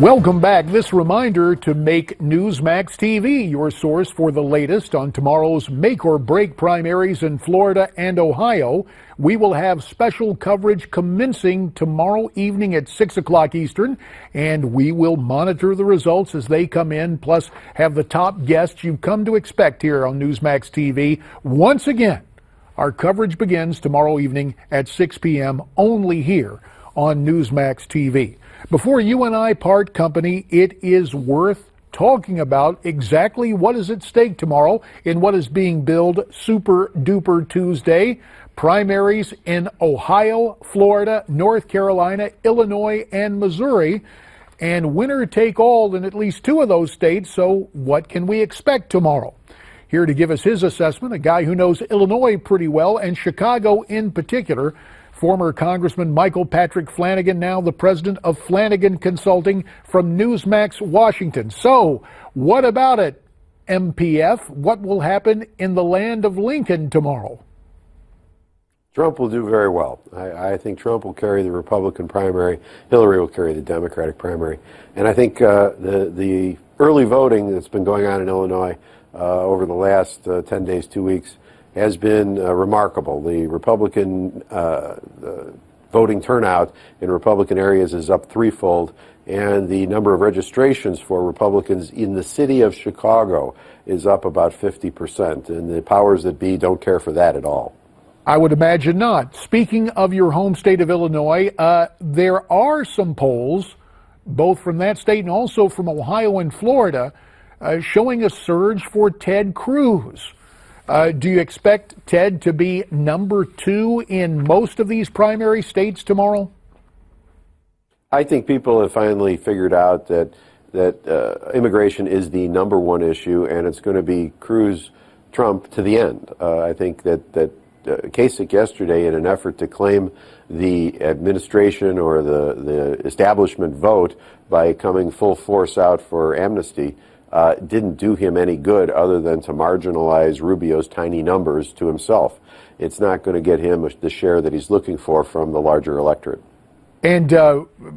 Welcome back. This reminder to make Newsmax TV your source for the latest on tomorrow's make or break primaries in Florida and Ohio. We will have special coverage commencing tomorrow evening at 6 o'clock Eastern, and we will monitor the results as they come in, plus have the top guests you've come to expect here on Newsmax TV. Once again, our coverage begins tomorrow evening at 6 p.m. only here on Newsmax TV. Before you and I part company, it is worth talking about exactly what is at stake tomorrow in what is being billed Super Duper Tuesday. Primaries in Ohio, Florida, North Carolina, Illinois, and Missouri. And winner take all in at least two of those states. So what can we expect tomorrow? Here to give us his assessment, a guy who knows Illinois pretty well and Chicago in particular, former Congressman Michael Patrick Flanagan, now the president of Flanagan Consulting from Newsmax, Washington. So, what about it, MPF? What will happen in the land of Lincoln tomorrow? Trump will do very well. I think Trump will carry the Republican primary. Hillary will carry the Democratic primary. And I think the early voting that's been going on in Illinois over the last 10 days, 2 weeks, has been remarkable. The Republican voting turnout in Republican areas is up threefold, and the number of registrations for Republicans in the city of Chicago is up about 50%, and the powers that be don't care for that at all. I would imagine not. Speaking of your home state of Illinois, there are some polls, both from that state and also from Ohio and Florida, showing a surge for Ted Cruz. Do you expect Ted to be number 2 in most of these primary states tomorrow? I think people have finally figured out that immigration is the number one issue, and it's going to be Cruz-Trump to the end. I think that Kasich yesterday, in an effort to claim the administration or the establishment vote by coming full force out for amnesty, didn't do him any good other than to marginalize Rubio's tiny numbers to himself. It's not going to get him the share that he's looking for from the larger electorate. And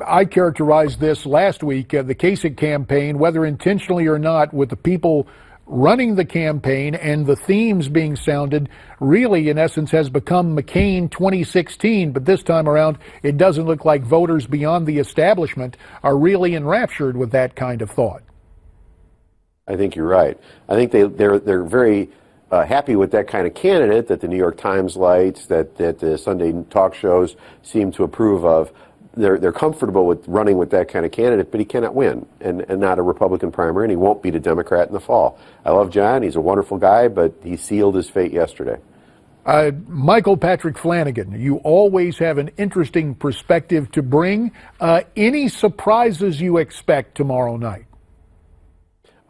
I characterized this last week, the Kasich campaign, whether intentionally or not, with the people running the campaign and the themes being sounded, really, in essence, has become McCain 2016. But this time around, it doesn't look like voters beyond the establishment are really enraptured with that kind of thought. I think you're right. I think they're very happy with that kind of candidate that the New York Times likes, that the Sunday talk shows seem to approve of. They're comfortable with running with that kind of candidate, but he cannot win, and not a Republican primary, and he won't beat a Democrat in the fall. I love John. He's a wonderful guy, but he sealed his fate yesterday. Michael Patrick Flanagan, you always have an interesting perspective to bring. Any surprises you expect tomorrow night?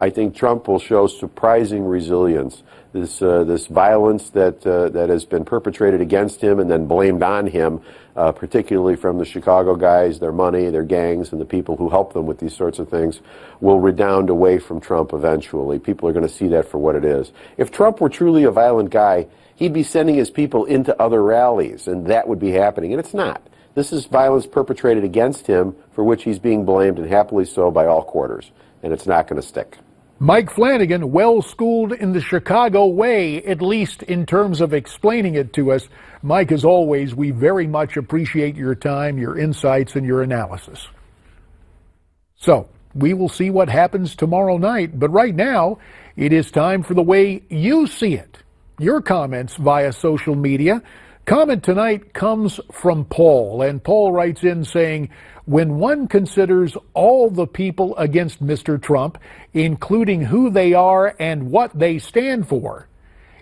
I think Trump will show surprising resilience. This violence that has been perpetrated against him and then blamed on him, particularly from the Chicago guys, their money, their gangs, and the people who help them with these sorts of things, will redound away from Trump eventually. People are going to see that for what it is. If Trump were truly a violent guy, he'd be sending his people into other rallies, and that would be happening, and it's not. This is violence perpetrated against him for which he's being blamed, and happily so, by all quarters, and it's not going to stick. Mike Flanagan, well-schooled in the Chicago way, at least in terms of explaining it to us. Mike, as always, we very much appreciate your time, your insights, and your analysis. So, we will see what happens tomorrow night, but right now, it is time for the way you see it. Your comments via social media. Comment tonight comes from Paul, and Paul writes in saying, when one considers all the people against Mr. Trump, including who they are and what they stand for,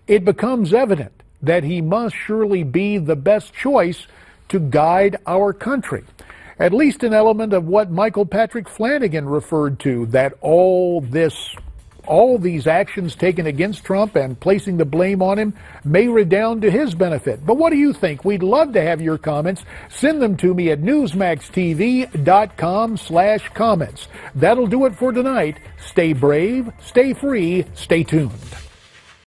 it becomes evident that he must surely be the best choice to guide our country. At least an element of what Michael Patrick Flanagan referred to, that all these actions taken against Trump and placing the blame on him may redound to his benefit. But what do you think? We'd love to have your comments. Send them to me at newsmaxtv.com/comments. That'll do it for tonight. Stay brave, stay free, stay tuned.